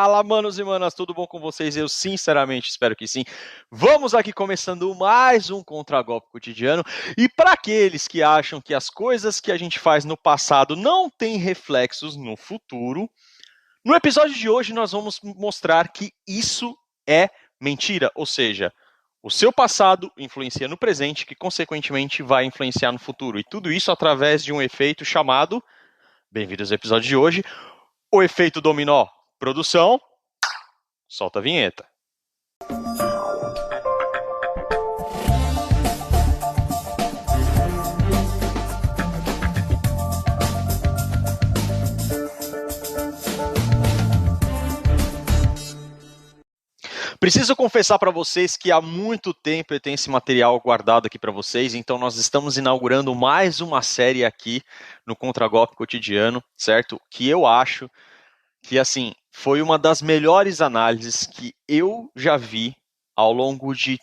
Fala, manos e manas, tudo bom com vocês? Eu sinceramente espero que sim. Vamos aqui começando mais um Contragolpe Cotidiano. E para aqueles que acham que as coisas que a gente faz no passado não têm reflexos no futuro, no episódio de hoje nós vamos mostrar que isso é mentira. Ou seja, o seu passado influencia no presente, que consequentemente vai influenciar no futuro. E tudo isso através de um efeito chamado... Bem-vindos ao episódio de hoje, o efeito dominó. Produção, solta a vinheta. Preciso confessar para vocês que há muito tempo eu tenho esse material guardado aqui para vocês, então nós estamos inaugurando mais uma série aqui no Contragolpe Cotidiano, certo? Que eu acho que, assim, foi uma das melhores análises que eu já vi ao longo de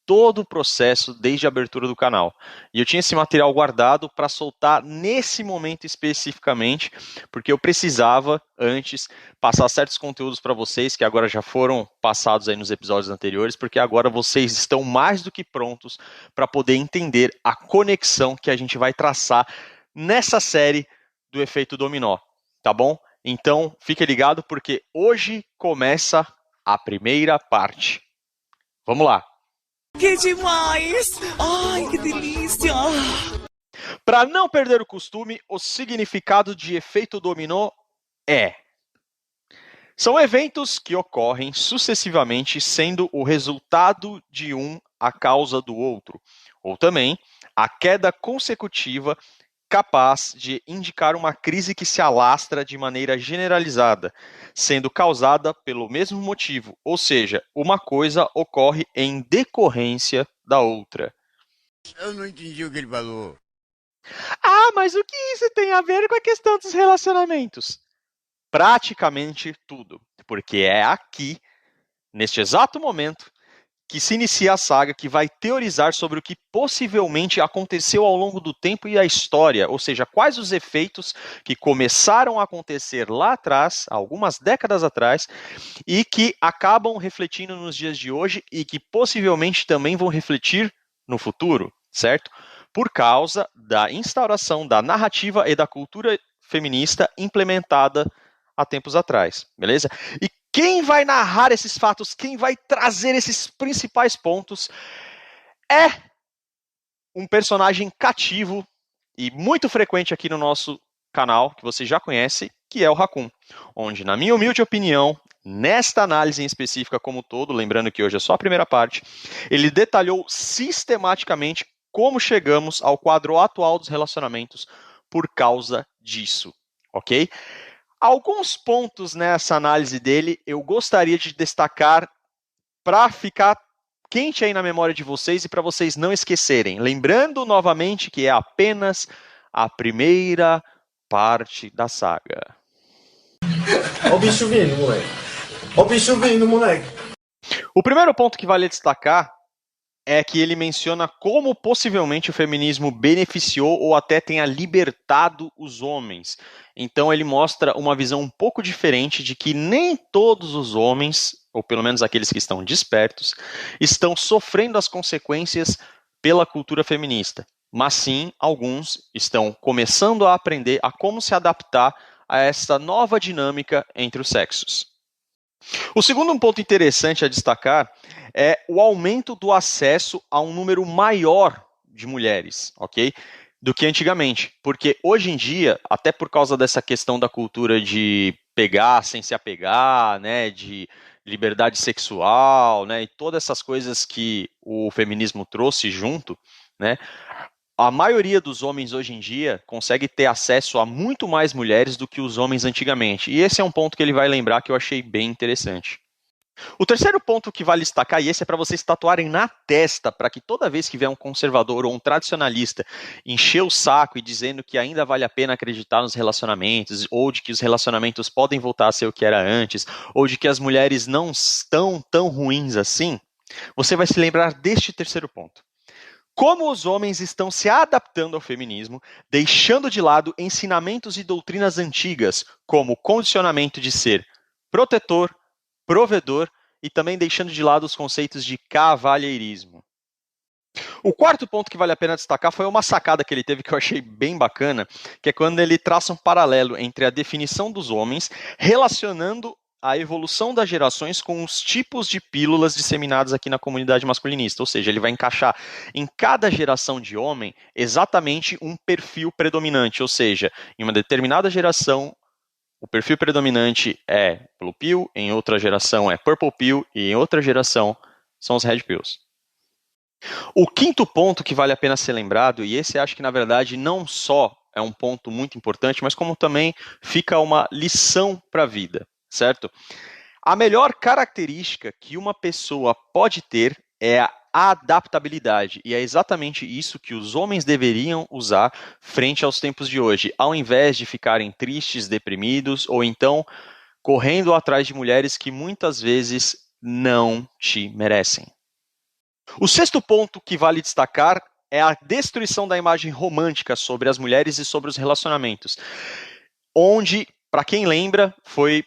todo o processo, desde a abertura do canal. E eu tinha esse material guardado para soltar nesse momento especificamente, porque eu precisava, antes, passar certos conteúdos para vocês, que agora já foram passados aí nos episódios anteriores, porque agora vocês estão mais do que prontos para poder entender a conexão que a gente vai traçar nessa série do efeito dominó, tá bom? Então, fique ligado, porque hoje começa a primeira parte. Vamos lá! Que demais! Ai, que delícia! Para não perder o costume, o significado de efeito dominó é: são eventos que ocorrem sucessivamente, sendo o resultado de um a causa do outro, ou também a queda consecutiva capaz de indicar uma crise que se alastra de maneira generalizada, sendo causada pelo mesmo motivo, ou seja, uma coisa ocorre em decorrência da outra. Eu não entendi o que ele falou. Ah, mas o que isso tem a ver com a questão dos relacionamentos? Praticamente tudo, porque é aqui, neste exato momento, que se inicia a saga que vai teorizar sobre o que possivelmente aconteceu ao longo do tempo e a história, ou seja, quais os efeitos que começaram a acontecer lá atrás, algumas décadas atrás, e que acabam refletindo nos dias de hoje e que possivelmente também vão refletir no futuro, certo? Por causa da instauração da narrativa e da cultura feminista implementada há tempos atrás, beleza? E quem vai narrar esses fatos, quem vai trazer esses principais pontos é um personagem cativo e muito frequente aqui no nosso canal, que você já conhece, que é o Raccoon, onde, na minha humilde opinião, nesta análise em específica como um todo, lembrando que hoje é só a primeira parte, ele detalhou sistematicamente como chegamos ao quadro atual dos relacionamentos por causa disso, ok? Alguns pontos nessa análise dele eu gostaria de destacar para ficar quente aí na memória de vocês e para vocês não esquecerem. Lembrando novamente que é apenas a primeira parte da saga. Ó o bicho vindo, moleque. Ó o bicho vindo, moleque. O primeiro ponto que vale destacar é que ele menciona como possivelmente o feminismo beneficiou ou até tenha libertado os homens. Então ele mostra uma visão um pouco diferente de que nem todos os homens, ou pelo menos aqueles que estão despertos, estão sofrendo as consequências pela cultura feminista. Mas sim, alguns estão começando a aprender a como se adaptar a essa nova dinâmica entre os sexos. O segundo ponto interessante a destacar é o aumento do acesso a um número maior de mulheres, ok? Do que antigamente. Porque hoje em dia, até por causa dessa questão da cultura de pegar sem se apegar, né, de liberdade sexual, né, e todas essas coisas que o feminismo trouxe junto, né, a maioria dos homens hoje em dia consegue ter acesso a muito mais mulheres do que os homens antigamente. E esse é um ponto que ele vai lembrar que eu achei bem interessante. O terceiro ponto que vale destacar, e esse é para vocês tatuarem na testa, para que toda vez que vier um conservador ou um tradicionalista encher o saco e dizendo que ainda vale a pena acreditar nos relacionamentos, ou de que os relacionamentos podem voltar a ser o que era antes, ou de que as mulheres não estão tão ruins assim, você vai se lembrar deste terceiro ponto. Como os homens estão se adaptando ao feminismo, deixando de lado ensinamentos e doutrinas antigas, como o condicionamento de ser protetor, provedor e também deixando de lado os conceitos de cavalheirismo. O quarto ponto que vale a pena destacar foi uma sacada que ele teve que eu achei bem bacana, que é quando ele traça um paralelo entre a definição dos homens, relacionando a evolução das gerações com os tipos de pílulas disseminadas aqui na comunidade masculinista. Ou seja, ele vai encaixar em cada geração de homem exatamente um perfil predominante. Ou seja, em uma determinada geração, o perfil predominante é Blue Pill, em outra geração é Purple Pill e em outra geração são os Red Pills. O quinto ponto que vale a pena ser lembrado, e esse acho que na verdade não só é um ponto muito importante, mas como também fica uma lição para a vida, certo? A melhor característica que uma pessoa pode ter é a adaptabilidade, e é exatamente isso que os homens deveriam usar frente aos tempos de hoje, ao invés de ficarem tristes, deprimidos, ou então correndo atrás de mulheres que muitas vezes não te merecem. O sexto ponto que vale destacar é a destruição da imagem romântica sobre as mulheres e sobre os relacionamentos, onde, para quem lembra, foi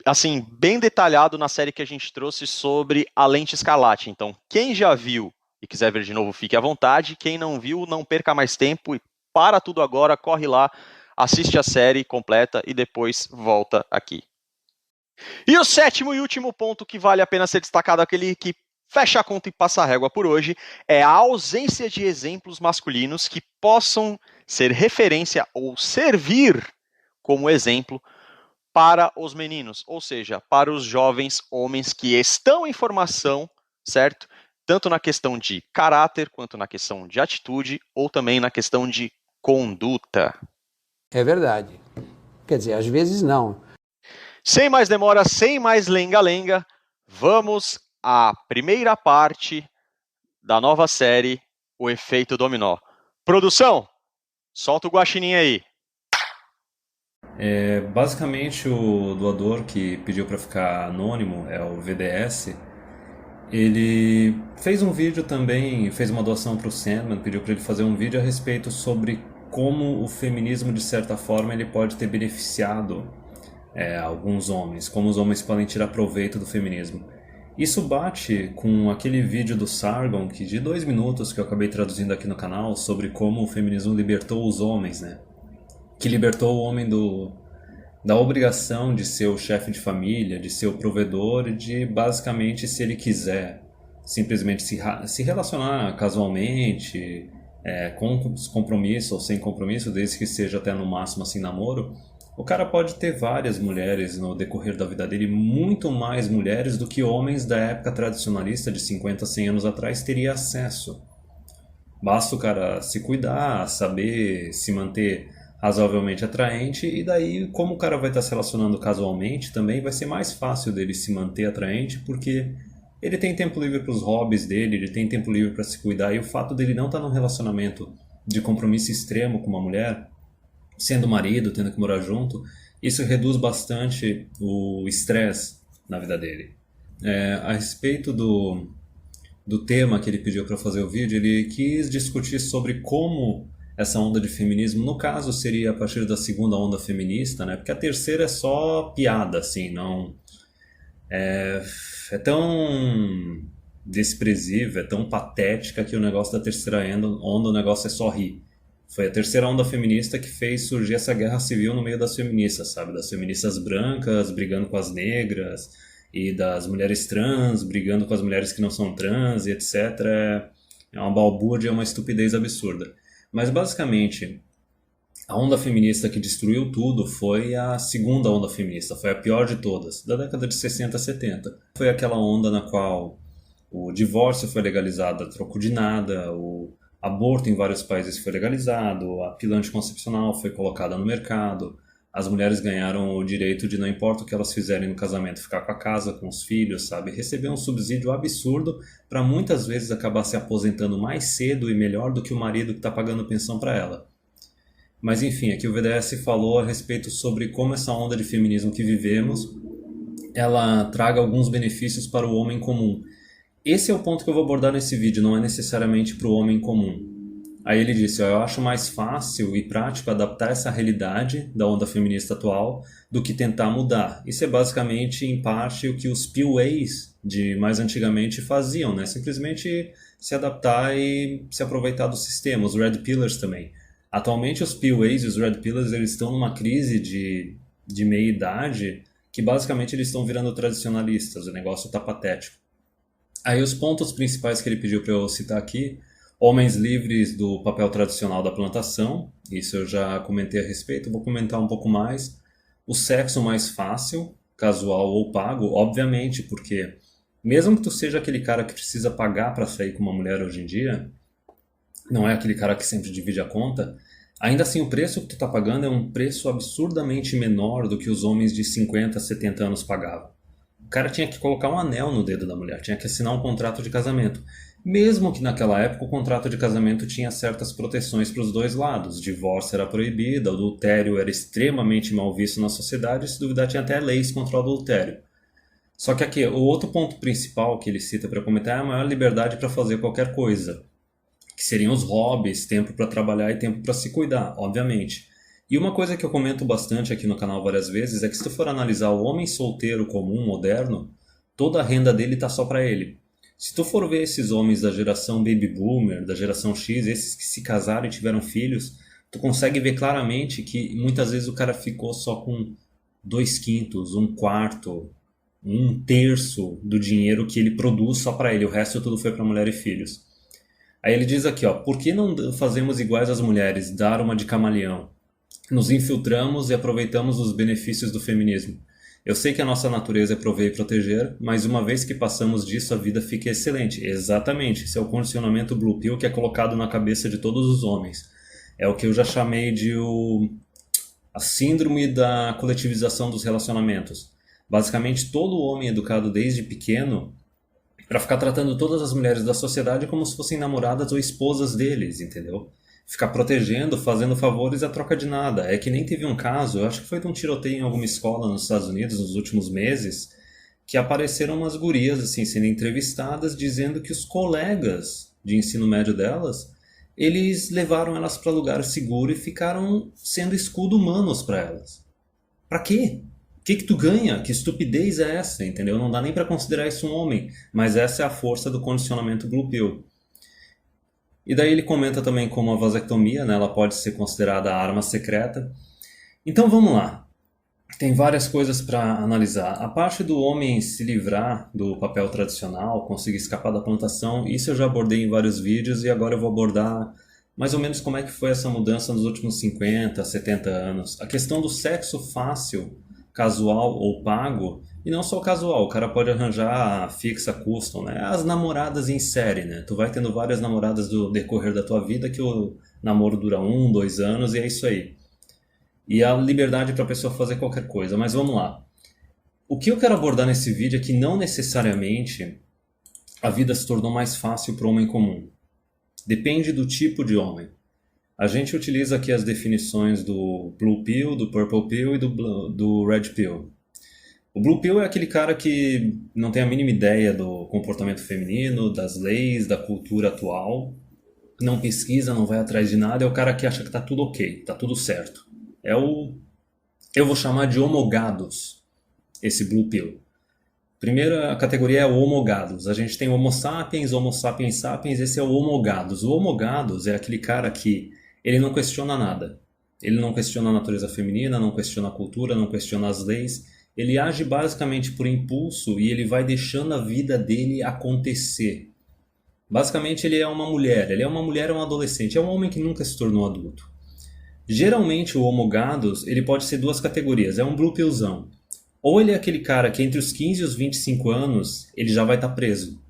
assim bem detalhado na série que a gente trouxe sobre a lente escarlate. Então, quem já viu e quiser ver de novo, fique à vontade. Quem não viu, não perca mais tempo e para tudo agora, corre lá, assiste a série completa e depois volta aqui. E o sétimo e último ponto que vale a pena ser destacado, aquele que fecha a conta e passa a régua por hoje, é a ausência de exemplos masculinos que possam ser referência ou servir como exemplo para os meninos, ou seja, para os jovens homens que estão em formação, certo? Tanto na questão de caráter, quanto na questão de atitude, ou também na questão de conduta. É verdade. Quer dizer, às vezes não. Sem mais demora, sem mais lenga-lenga, vamos à primeira parte da nova série, O Efeito Dominó. Produção, solta o guaxinim aí. Basicamente, o doador que pediu para ficar anônimo, é o VDS, ele fez um vídeo também, fez uma doação para o Sandman, pediu para ele fazer um vídeo a respeito sobre como o feminismo, de certa forma, ele pode ter beneficiado alguns homens, como os homens podem tirar proveito do feminismo. Isso bate com aquele vídeo do Sargon, que de 2 minutos, que eu acabei traduzindo aqui no canal, sobre como o feminismo libertou os homens, né? Que libertou o homem da obrigação de ser o chefe de família, de ser o provedor e de, basicamente, se ele quiser simplesmente se relacionar casualmente, com compromisso ou sem compromisso, desde que seja até no máximo assim namoro, o cara pode ter várias mulheres no decorrer da vida dele, muito mais mulheres do que homens da época tradicionalista de 50, 100 anos atrás teria acesso. Basta o cara se cuidar, saber se manter razoavelmente atraente, e daí, como o cara vai estar se relacionando casualmente, também vai ser mais fácil dele se manter atraente, porque ele tem tempo livre para os hobbies dele, ele tem tempo livre para se cuidar, e o fato dele não estar num relacionamento de compromisso extremo com uma mulher, sendo marido, tendo que morar junto, isso reduz bastante o estresse na vida dele. A respeito do tema que ele pediu para fazer o vídeo, ele quis discutir sobre como essa onda de feminismo, no caso, seria a partir da segunda onda feminista, né? Porque a terceira é só piada, assim, não... É tão desprezível, é tão patética que o negócio da terceira onda, o negócio é só rir. Foi a terceira onda feminista que fez surgir essa guerra civil no meio das feministas, sabe? Das feministas brancas brigando com as negras e das mulheres trans brigando com as mulheres que não são trans e etc. É uma balbúrdia, é uma estupidez absurda. Mas basicamente, a onda feminista que destruiu tudo foi a segunda onda feminista, foi a pior de todas, da década de 60 a 70. Foi aquela onda na qual o divórcio foi legalizado a troco de nada, o aborto em vários países foi legalizado, a pílula anticoncepcional foi colocada no mercado, as mulheres ganharam o direito de, não importa o que elas fizerem no casamento, ficar com a casa, com os filhos, sabe? Receber um subsídio absurdo para muitas vezes acabar se aposentando mais cedo e melhor do que o marido que está pagando pensão para ela. Mas enfim, aqui o VDS falou a respeito sobre como essa onda de feminismo que vivemos, ela traga alguns benefícios para o homem comum. Esse é o ponto que eu vou abordar nesse vídeo, não é necessariamente para o homem comum. Aí ele disse, ó, eu acho mais fácil e prático adaptar essa realidade da onda feminista atual do que tentar mudar. Isso é basicamente, em parte, o que os PUAs de mais antigamente faziam, né? Simplesmente se adaptar e se aproveitar do sistema. Os Red Pillars também. Atualmente os PUAs e os Red Pillars eles estão numa crise de meia-idade que basicamente eles estão virando tradicionalistas. O negócio está patético. Aí os pontos principais que ele pediu para eu citar aqui: homens livres do papel tradicional da plantação, isso eu já comentei a respeito, vou comentar um pouco mais. O sexo mais fácil, casual ou pago, obviamente, porque mesmo que tu seja aquele cara que precisa pagar para sair com uma mulher hoje em dia, não é aquele cara que sempre divide a conta, ainda assim o preço que tu tá pagando é um preço absurdamente menor do que os homens de 50, 70 anos pagavam. O cara tinha que colocar um anel no dedo da mulher, tinha que assinar um contrato de casamento. Mesmo que naquela época o contrato de casamento tinha certas proteções para os dois lados. Divórcio era proibido, adultério era extremamente mal visto na sociedade, se duvidar tinha até leis contra o adultério. Só que aqui, o outro ponto principal que ele cita para comentar é a maior liberdade para fazer qualquer coisa, que seriam os hobbies, tempo para trabalhar e tempo para se cuidar, obviamente. E uma coisa que eu comento bastante aqui no canal várias vezes é que se tu for analisar o homem solteiro comum, moderno, toda a renda dele está só para ele. Se tu for ver esses homens da geração Baby Boomer, da geração X, esses que se casaram e tiveram filhos, tu consegue ver claramente que muitas vezes o cara ficou só com 2/5, 1/4, 1/3 do dinheiro que ele produz só para ele, o resto tudo foi para mulher e filhos. Aí ele diz aqui, ó, por que não fazemos iguais às mulheres, dar uma de camaleão? Nos infiltramos e aproveitamos os benefícios do feminismo. Eu sei que a nossa natureza é prover e proteger, mas uma vez que passamos disso, a vida fica excelente. Exatamente, esse é o condicionamento Blue Pill que é colocado na cabeça de todos os homens. É o que eu já chamei de a síndrome da coletivização dos relacionamentos. Basicamente, todo homem educado desde pequeno para ficar tratando todas as mulheres da sociedade como se fossem namoradas ou esposas deles, entendeu? Ficar protegendo, fazendo favores a troca de nada. É que nem teve um caso, eu acho que foi de um tiroteio em alguma escola nos Estados Unidos nos últimos meses, que apareceram umas gurias assim sendo entrevistadas dizendo que os colegas de ensino médio delas, eles levaram elas para lugar seguro e ficaram sendo escudo humanos para elas. Pra quê? O que tu ganha? Que estupidez é essa, entendeu? Não dá nem para considerar isso um homem, mas essa é a força do condicionamento Blue Pill. E daí ele comenta também como a vasectomia, né, ela pode ser considerada a arma secreta. Então vamos lá. Tem várias coisas para analisar. A parte do homem se livrar do papel tradicional, conseguir escapar da plantação, isso eu já abordei em vários vídeos e agora eu vou abordar mais ou menos como é que foi essa mudança nos últimos 50, 70 anos. A questão do sexo fácil, casual ou pago, e não só casual, o cara pode arranjar fixa, custom, né? As namoradas em série, né? Tu vai tendo várias namoradas do decorrer da tua vida que o namoro dura 1, 2 anos e é isso aí. E a liberdade para a pessoa fazer qualquer coisa, mas vamos lá. O que eu quero abordar nesse vídeo é que não necessariamente a vida se tornou mais fácil para o homem comum. Depende do tipo de homem. A gente utiliza aqui as definições do Blue Pill, do Purple Pill e do Red Pill. O Blue Pill é aquele cara que não tem a mínima ideia do comportamento feminino, das leis, da cultura atual, não pesquisa, não vai atrás de nada, é o cara que acha que tá tudo ok, tá tudo certo. Eu vou chamar de homogados, esse Blue Pill. Primeira categoria é o homogados. A gente tem Homo sapiens sapiens, esse é o homogados. O homogados é aquele cara que ele não questiona nada. Ele não questiona a natureza feminina, não questiona a cultura, não questiona as leis. Ele age basicamente por impulso e ele vai deixando a vida dele acontecer. Basicamente ele é uma mulher, é um adolescente, é um homem que nunca se tornou adulto. Geralmente o homogados, ele pode ser duas categorias, é um blue pillzão. Ou ele é aquele cara que entre os 15 e os 25 anos, ele já vai estar preso.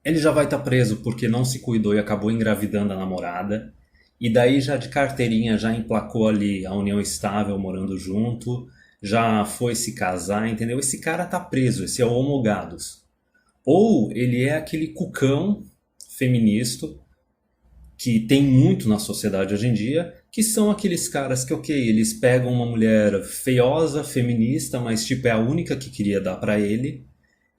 Ele já vai estar preso porque não se cuidou e acabou engravidando a namorada. E daí já de carteirinha já emplacou ali a união estável morando junto, já foi se casar, entendeu? Esse cara tá preso, esse é o homogados. Ou ele é aquele cucão feminista, que tem muito na sociedade hoje em dia, que são aqueles caras que, ok, eles pegam uma mulher feiosa, feminista, mas tipo é a única que queria dar pra ele,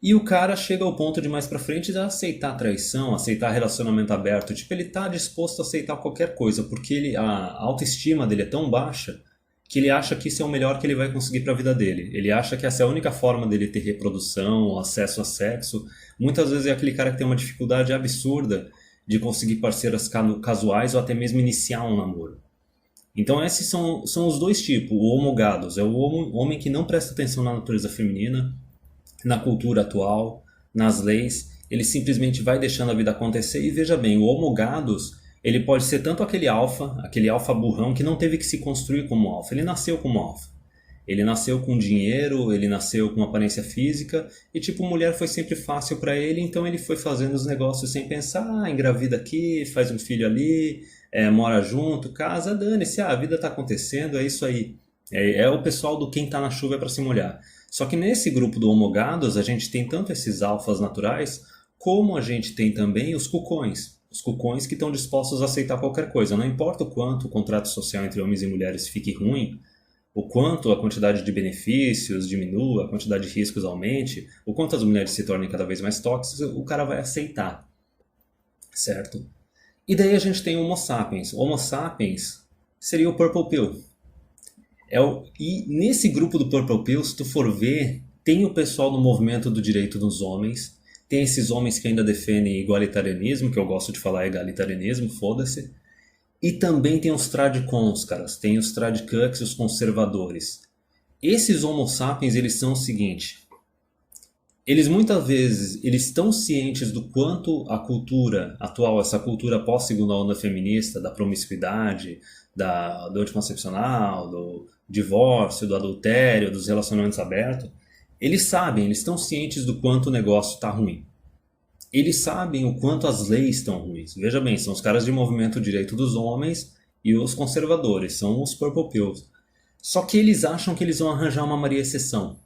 E o cara chega ao ponto de mais pra frente de aceitar a traição, aceitar relacionamento aberto. Tipo, ele tá disposto a aceitar qualquer coisa, porque a autoestima dele é tão baixa que ele acha que isso é o melhor que ele vai conseguir pra vida dele. Ele acha que essa é a única forma dele ter reprodução, acesso a sexo. Muitas vezes é aquele cara que tem uma dificuldade absurda de conseguir parceiras casuais ou até mesmo iniciar um namoro. Então esses são os dois tipos. O homogados é o homem que não presta atenção na natureza feminina, na cultura atual, nas leis. Ele simplesmente vai deixando a vida acontecer. E veja bem, o homogados, ele pode ser tanto aquele alfa burrão que não teve que se construir como alfa. Ele nasceu como alfa. Ele nasceu com dinheiro, ele nasceu com aparência física e tipo, mulher foi sempre fácil pra ele, então ele foi fazendo os negócios sem pensar, engravida aqui, faz um filho ali, mora junto, casa, dane-se, a vida tá acontecendo, é isso aí. É o pessoal do quem tá na chuva é pra se molhar. Só que nesse grupo do homogados, a gente tem tanto esses alfas naturais, como a gente tem também os cucões. Os cucões que estão dispostos a aceitar qualquer coisa. Não importa o quanto o contrato social entre homens e mulheres fique ruim, o quanto a quantidade de benefícios diminua, a quantidade de riscos aumente, o quanto as mulheres se tornem cada vez mais tóxicas, o cara vai aceitar, certo? E daí a gente tem o Homo sapiens. O Homo sapiens seria o Purple Pill. E nesse grupo do Purple Pill, se tu for ver, tem o pessoal do movimento do direito dos homens, tem esses homens que ainda defendem igualitarianismo, que eu gosto de falar egalitarianismo, foda-se. E também tem os tradicons, caras. Tem os tradicucks, os conservadores. Esses homo sapiens, eles são o seguinte. Eles muitas vezes, eles estão cientes do quanto a cultura atual, essa cultura pós-segunda onda feminista, da promiscuidade, do anticoncepcional, do divórcio, do adultério, dos relacionamentos abertos. Eles sabem, eles estão cientes do quanto o negócio está ruim. Eles sabem o quanto as leis estão ruins. Veja bem, são os caras de movimento direito dos homens e os conservadores, são os Purple Pills. Só que eles acham que eles vão arranjar uma Maria Exceção.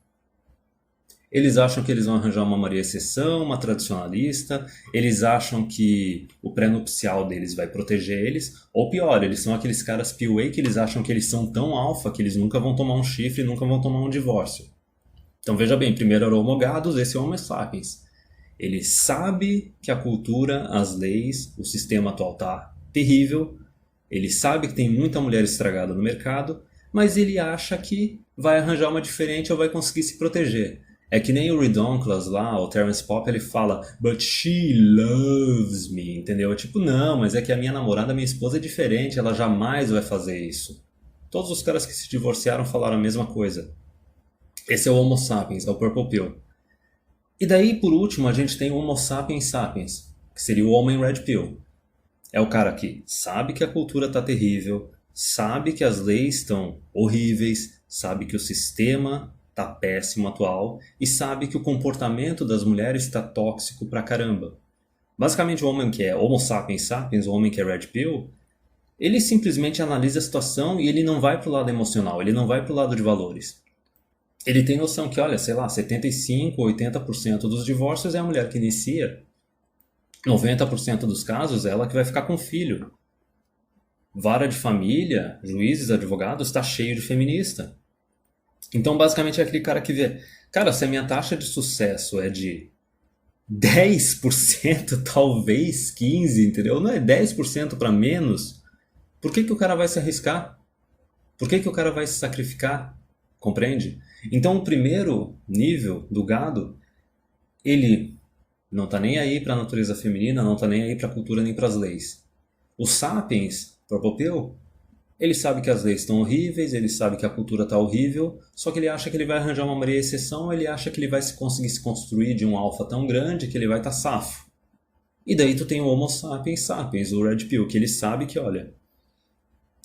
Eles acham que eles vão arranjar uma Maria Exceção, uma tradicionalista, eles acham que o pré-nupcial deles vai proteger eles, ou pior, eles são aqueles caras PUA que eles acham que eles são tão alfa que eles nunca vão tomar um chifre, nunca vão tomar um divórcio. Então veja bem, primeiro era o homogados, esse é o Homo sapiens. Ele sabe que a cultura, as leis, o sistema atual está terrível. Ele sabe que tem muita mulher estragada no mercado, mas ele acha que vai arranjar uma diferente ou vai conseguir se proteger. É que nem o Redonkulus lá, o Terence Popp, ele fala "But she loves me", entendeu? Tipo, não, mas é que a minha namorada, minha esposa é diferente, ela jamais vai fazer isso. Todos os caras que se divorciaram falaram a mesma coisa. Esse é o Homo sapiens, é o Purple Pill. E daí, por último, a gente tem o Homo sapiens sapiens, que seria o homem Red Pill. É o cara que sabe que a cultura está terrível, sabe que as leis estão horríveis, sabe que o sistema está péssimo atual e sabe que o comportamento das mulheres está tóxico pra caramba. Basicamente, o homem que é Homo sapiens sapiens, o homem que é Red Pill, ele simplesmente analisa a situação e ele não vai pro lado emocional, ele não vai pro lado de valores. Ele tem noção que, olha, sei lá, 75%, 80% dos divórcios é a mulher que inicia. 90% dos casos é ela que vai ficar com o filho. Vara de família, juízes, advogados, está cheio de feminista. Então, basicamente, é aquele cara que vê... Cara, se a minha taxa de sucesso é de 10%, talvez 15%, entendeu? Não é 10% para menos. Por que o cara vai se arriscar? Por que o cara vai se sacrificar? Compreende? Então o primeiro nível do gado, ele não está nem aí para a natureza feminina, não está nem aí para a cultura nem para as leis. Os sapiens, Purple Pill, ele sabe que as leis estão horríveis, ele sabe que a cultura está horrível, só que ele acha que ele vai arranjar uma Maria Exceção, ele acha que ele vai conseguir se construir de um alfa tão grande que ele vai estar safo. E daí tu tem o Homo sapiens sapiens, o Red Pill, que ele sabe que, olha,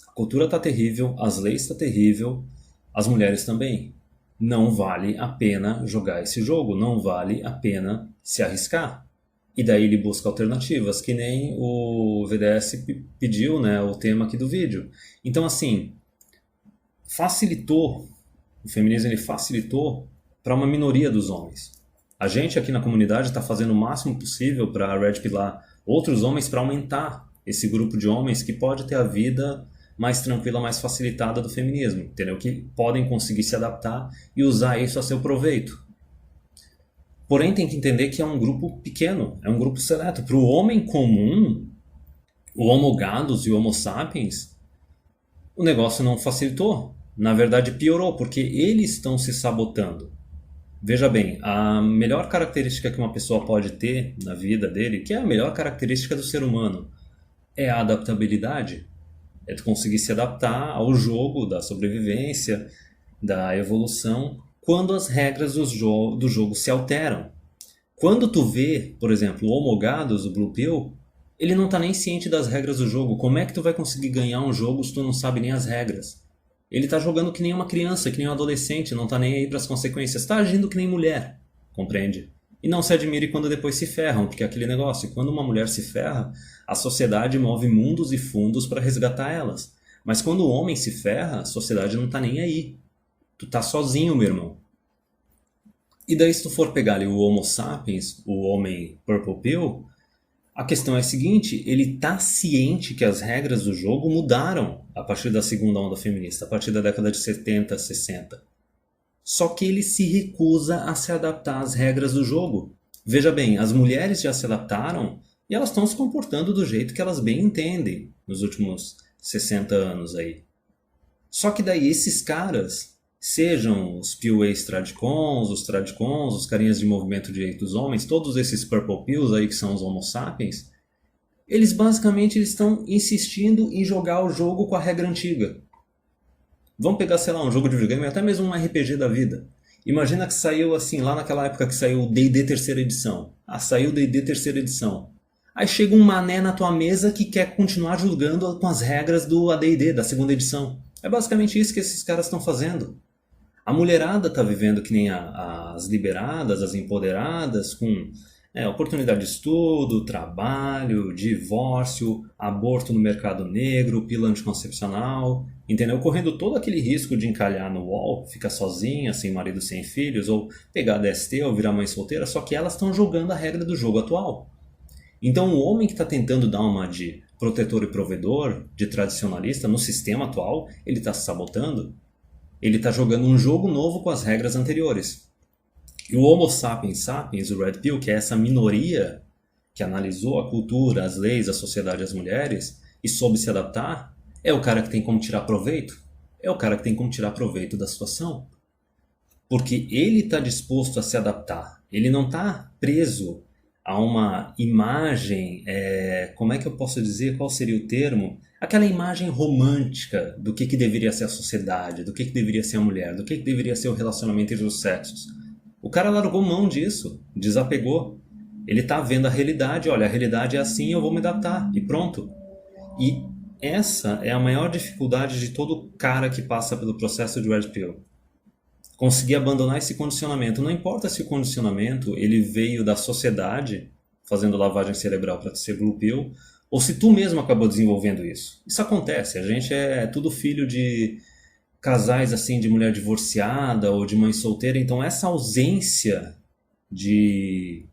a cultura está terrível, as leis estão terrível, as mulheres também. Não vale a pena jogar esse jogo, não vale a pena se arriscar. E daí ele busca alternativas, que nem o VDS pediu, né, o tema aqui do vídeo. Então, assim, facilitou, o feminismo ele facilitou para uma minoria dos homens. A gente aqui na comunidade está fazendo o máximo possível para red pilar outros homens para aumentar esse grupo de homens que pode ter a vida mais tranquila, mais facilitada do feminismo, entendeu? Que podem conseguir se adaptar e usar isso a seu proveito. Porém, tem que entender que é um grupo pequeno, é um grupo seleto. Para o homem comum, o Homo gadus e o Homo sapiens, o negócio não facilitou. Na verdade, piorou, porque eles estão se sabotando. Veja bem, a melhor característica que uma pessoa pode ter na vida dele, que é a melhor característica do ser humano, é a adaptabilidade. É tu conseguir se adaptar ao jogo da sobrevivência, da evolução, quando as regras do jogo se alteram. Quando tu vê, por exemplo, o Homo gadus, o Blue Pill, ele não está nem ciente das regras do jogo. Como é que tu vai conseguir ganhar um jogo se tu não sabe nem as regras? Ele está jogando que nem uma criança, que nem um adolescente, não está nem aí para as consequências. Está agindo que nem mulher, compreende? E não se admire quando depois se ferram, porque é aquele negócio. Quando uma mulher se ferra, a sociedade move mundos e fundos para resgatar elas. Mas quando o homem se ferra, a sociedade não está nem aí. Tu tá sozinho, meu irmão. E daí, se tu for pegar ali o Homo sapiens, o homem Purple Pill, a questão é a seguinte, ele tá ciente que as regras do jogo mudaram a partir da segunda onda feminista, a partir da década de 70, 60. Só que ele se recusa a se adaptar às regras do jogo. Veja bem, as mulheres já se adaptaram e elas estão se comportando do jeito que elas bem entendem nos últimos 60 anos aí. Só que daí esses caras, sejam os POAs tradicons, os carinhas de movimento de direitos dos homens, todos esses purple pills aí que são os homo sapiens, eles basicamente estão insistindo em jogar o jogo com a regra antiga. Vamos pegar, sei lá, um jogo de videogame, até mesmo um RPG da vida. Imagina que saiu assim, lá naquela época que saiu o D&D terceira edição. Ah, saiu o D&D terceira edição. Aí chega um mané na tua mesa que quer continuar jogando com as regras do AD&D, da segunda edição. É basicamente isso que esses caras estão fazendo. A mulherada está vivendo que nem as liberadas, as empoderadas, com oportunidade de estudo, trabalho, divórcio, aborto no mercado negro, pílula anticoncepcional, entendeu? Correndo todo aquele risco de encalhar no UOL, ficar sozinha, sem marido, sem filhos, ou pegar DST ou virar mãe solteira, só que elas estão jogando a regra do jogo atual. Então o homem que está tentando dar uma de protetor e provedor, de tradicionalista, no sistema atual, ele está se sabotando. Ele está jogando um jogo novo com as regras anteriores. E o Homo sapiens sapiens, o Red Pill, que é essa minoria que analisou a cultura, as leis, a sociedade, as mulheres e soube se adaptar, é o cara que tem como tirar proveito. É o cara que tem como tirar proveito da situação. Porque ele está disposto a se adaptar. Ele não está preso a uma imagem, como é que eu posso dizer, qual seria o termo? Aquela imagem romântica do que deveria ser a sociedade, do que deveria ser a mulher, do que deveria ser o relacionamento entre os sexos. O cara largou mão disso, desapegou. Ele está vendo a realidade, olha, a realidade é assim, eu vou me adaptar, e pronto. E essa é a maior dificuldade de todo cara que passa pelo processo de Red Pill. Conseguir abandonar esse condicionamento. Não importa se o condicionamento ele veio da sociedade, fazendo lavagem cerebral para ser Blue Pill, ou se tu mesmo acabou desenvolvendo isso. Isso acontece. A gente é tudo filho de casais assim, de mulher divorciada ou de mãe solteira. Então essa ausência de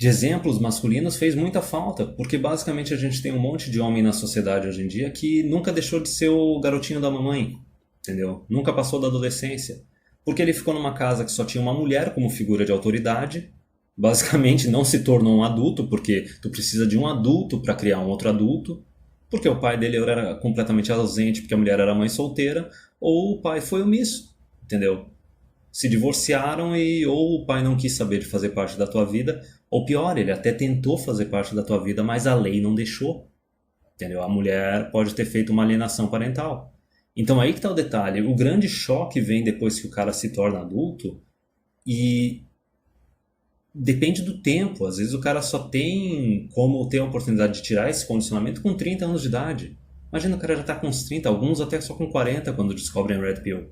exemplos masculinos fez muita falta. Porque basicamente a gente tem um monte de homem na sociedade hoje em dia que nunca deixou de ser o garotinho da mamãe. Entendeu? Nunca passou da adolescência. Porque ele ficou numa casa que só tinha uma mulher como figura de autoridade. Basicamente não se tornou um adulto, porque tu precisa de um adulto para criar um outro adulto. Porque o pai dele era completamente ausente, porque a mulher era mãe solteira. Ou o pai foi omisso. Entendeu? Se divorciaram e ou o pai não quis saber de fazer parte da tua vida. Ou pior, ele até tentou fazer parte da tua vida, mas a lei não deixou. Entendeu? A mulher pode ter feito uma alienação parental. Então aí que está o detalhe, o grande choque vem depois que o cara se torna adulto e depende do tempo, às vezes o cara só tem como ter a oportunidade de tirar esse condicionamento com 30 anos de idade. Imagina o cara já está com uns 30, alguns até só com 40 quando descobrem Red Pill.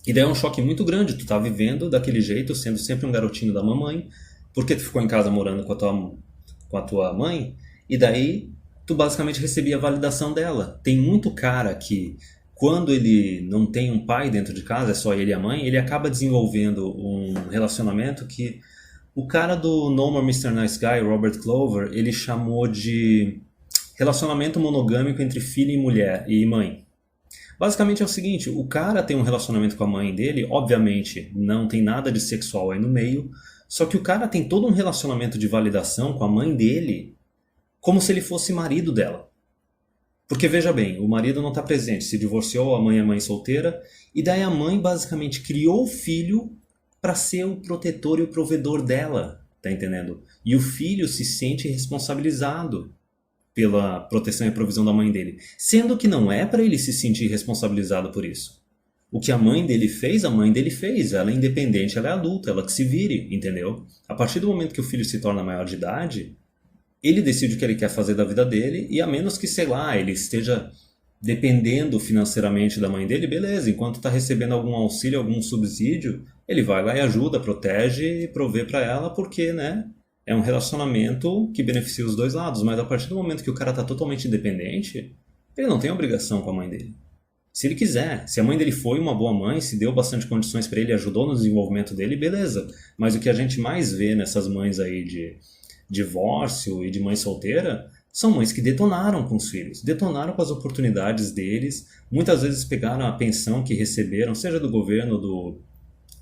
E daí é um choque muito grande, tu tá vivendo daquele jeito, sendo sempre um garotinho da mamãe, porque tu ficou em casa morando com a tua mãe, e daí tu basicamente recebia a validação dela. Tem muito cara que quando ele não tem um pai dentro de casa, é só ele e a mãe, ele acaba desenvolvendo um relacionamento que o cara do No More Mr. Nice Guy, Robert Clover, ele chamou de relacionamento monogâmico entre filho e mulher e mãe. Basicamente é o seguinte, o cara tem um relacionamento com a mãe dele, obviamente não tem nada de sexual aí no meio, só que o cara tem todo um relacionamento de validação com a mãe dele, como se ele fosse marido dela. Porque veja bem, o marido não está presente, se divorciou, a mãe é mãe solteira, e daí a mãe basicamente criou o filho para ser o protetor e o provedor dela, tá entendendo? E o filho se sente responsabilizado pela proteção e provisão da mãe dele, sendo que não é para ele se sentir responsabilizado por isso. O que a mãe dele fez, a mãe dele fez. Ela é independente, ela é adulta, ela que se vire, entendeu? A partir do momento que o filho se torna maior de idade, ele decide o que ele quer fazer da vida dele, e a menos que, sei lá, ele esteja dependendo financeiramente da mãe dele, beleza, enquanto está recebendo algum auxílio, algum subsídio, ele vai lá e ajuda, protege e provê para ela, porque, né, é um relacionamento que beneficia os dois lados, mas a partir do momento que o cara está totalmente independente, ele não tem obrigação com a mãe dele. Se ele quiser, se a mãe dele foi uma boa mãe, se deu bastante condições para ele, ajudou no desenvolvimento dele, beleza. Mas o que a gente mais vê nessas mães aí de divórcio e de mãe solteira são mães que detonaram com os filhos, detonaram com as oportunidades deles, muitas vezes pegaram a pensão que receberam, seja do governo,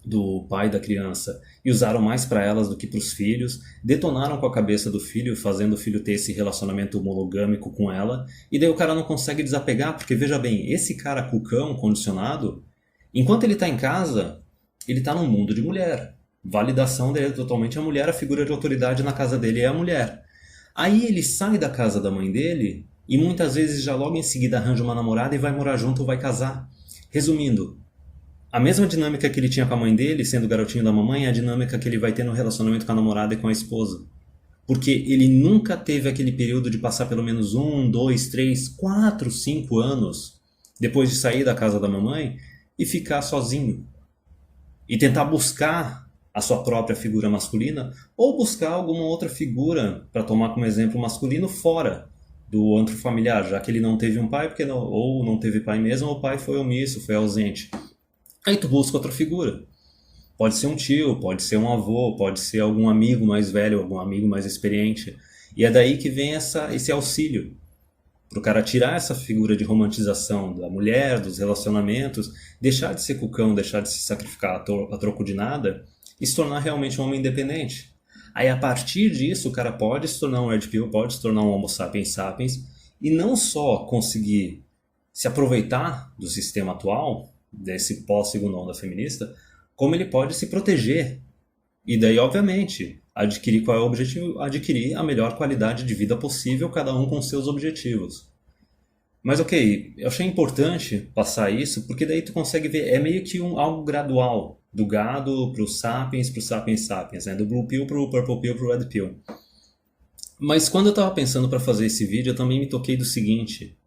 do pai da criança, e usaram mais para elas do que para os filhos, detonaram com a cabeça do filho, fazendo o filho ter esse relacionamento monogâmico com ela, e daí o cara não consegue desapegar, porque veja bem, esse cara cucão, condicionado, enquanto ele está em casa, ele está num mundo de mulher. Validação dele é totalmente a mulher, a figura de autoridade na casa dele é a mulher. Aí ele sai da casa da mãe dele e muitas vezes já logo em seguida arranja uma namorada e vai morar junto ou vai casar. Resumindo, a mesma dinâmica que ele tinha com a mãe dele, sendo o garotinho da mamãe, é a dinâmica que ele vai ter no relacionamento com a namorada e com a esposa. Porque ele nunca teve aquele período de passar pelo menos 1, 2, 3, 4, 5 anos depois de sair da casa da mamãe e ficar sozinho. E tentar buscar a sua própria figura masculina ou buscar alguma outra figura para tomar como exemplo masculino fora do antro familiar, já que ele não teve um pai porque não, ou não teve pai mesmo, ou o pai foi omisso, foi ausente. Aí tu busca outra figura. Pode ser um tio, pode ser um avô, pode ser algum amigo mais velho, algum amigo mais experiente. E é daí que vem esse auxílio. Para o cara tirar essa figura de romantização da mulher, dos relacionamentos, deixar de ser cucão, deixar de se sacrificar a troco de nada e se tornar realmente um homem independente. Aí a partir disso o cara pode se tornar um Red Pill, pode se tornar um Homo sapiens sapiens e não só conseguir se aproveitar do sistema atual, desse pós-segunda onda feminista, como ele pode se proteger. E daí, obviamente, adquirir qual é o objetivo? Adquirir a melhor qualidade de vida possível, cada um com seus objetivos. Mas ok, eu achei importante passar isso, porque daí tu consegue ver, é meio que algo gradual, do gado pro sapiens sapiens, né? Do Blue Pill pro Purple Pill pro Red Pill. Mas quando eu estava pensando para fazer esse vídeo, eu também me toquei do seguinte,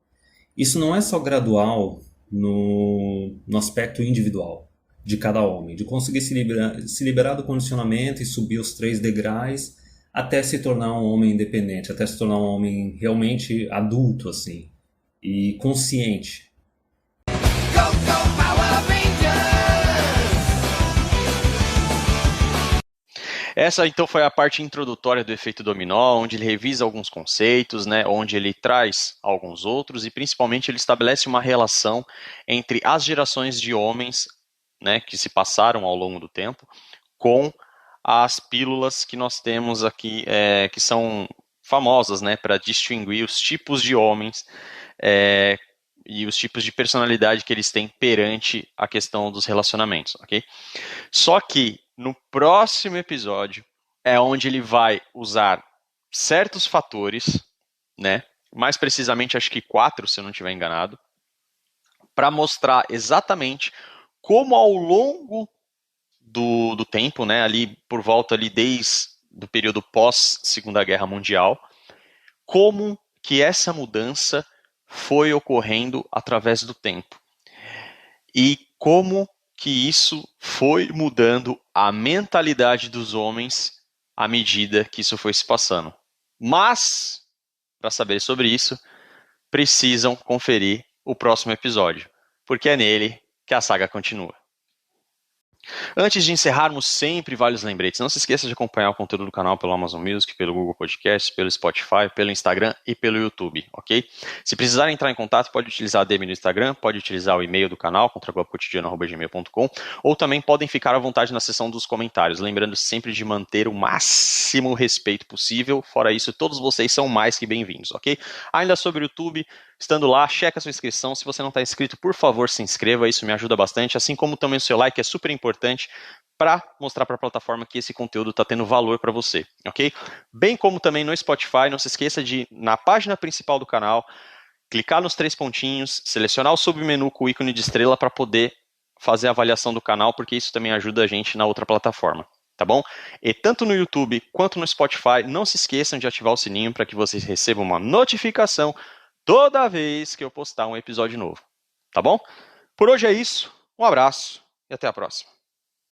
isso não é só gradual no aspecto individual de cada homem, de conseguir se liberar do condicionamento e subir os 3 degraus até se tornar um homem independente, até se tornar um homem realmente adulto, assim, e consciente. Essa então foi a parte introdutória do efeito dominó, onde ele revisa alguns conceitos, né, onde ele traz alguns outros e principalmente ele estabelece uma relação entre as gerações de homens, né, que se passaram ao longo do tempo com as pílulas que nós temos aqui, que são famosas, né, para distinguir os tipos de homens e os tipos de personalidade que eles têm perante a questão dos relacionamentos, ok? Só que no próximo episódio é onde ele vai usar certos fatores, né? Mais precisamente acho que 4, se eu não estiver enganado, para mostrar exatamente como ao longo do tempo, né, ali por volta ali desde o período pós Segunda Guerra Mundial, como que essa mudança foi ocorrendo através do tempo. E como que isso foi mudando a mentalidade dos homens à medida que isso foi se passando. Mas, para saber sobre isso, precisam conferir o próximo episódio, porque é nele que a saga continua. Antes de encerrarmos, sempre vários lembretes. Não se esqueça de acompanhar o conteúdo do canal pelo Amazon Music, pelo Google Podcasts, pelo Spotify, pelo Instagram e pelo YouTube, ok? Se precisarem entrar em contato, pode utilizar a DM no Instagram, pode utilizar o e-mail do canal, contraglobocotidiano@gmail.com, ou também podem ficar à vontade na seção dos comentários, lembrando sempre de manter o máximo respeito possível. Fora isso, todos vocês são mais que bem-vindos, ok? Ainda sobre o YouTube, estando lá, checa a sua inscrição. Se você não está inscrito, por favor, se inscreva, isso me ajuda bastante, assim como também o seu like é super importante para mostrar para a plataforma que esse conteúdo está tendo valor para você, ok? Bem como também no Spotify, não se esqueça de, na página principal do canal, clicar nos 3 pontinhos, selecionar o submenu com o ícone de estrela para poder fazer a avaliação do canal, porque isso também ajuda a gente na outra plataforma, tá bom? E tanto no YouTube quanto no Spotify, não se esqueçam de ativar o sininho para que vocês recebam uma notificação toda vez que eu postar um episódio novo, tá bom? Por hoje é isso, um abraço e até a próxima.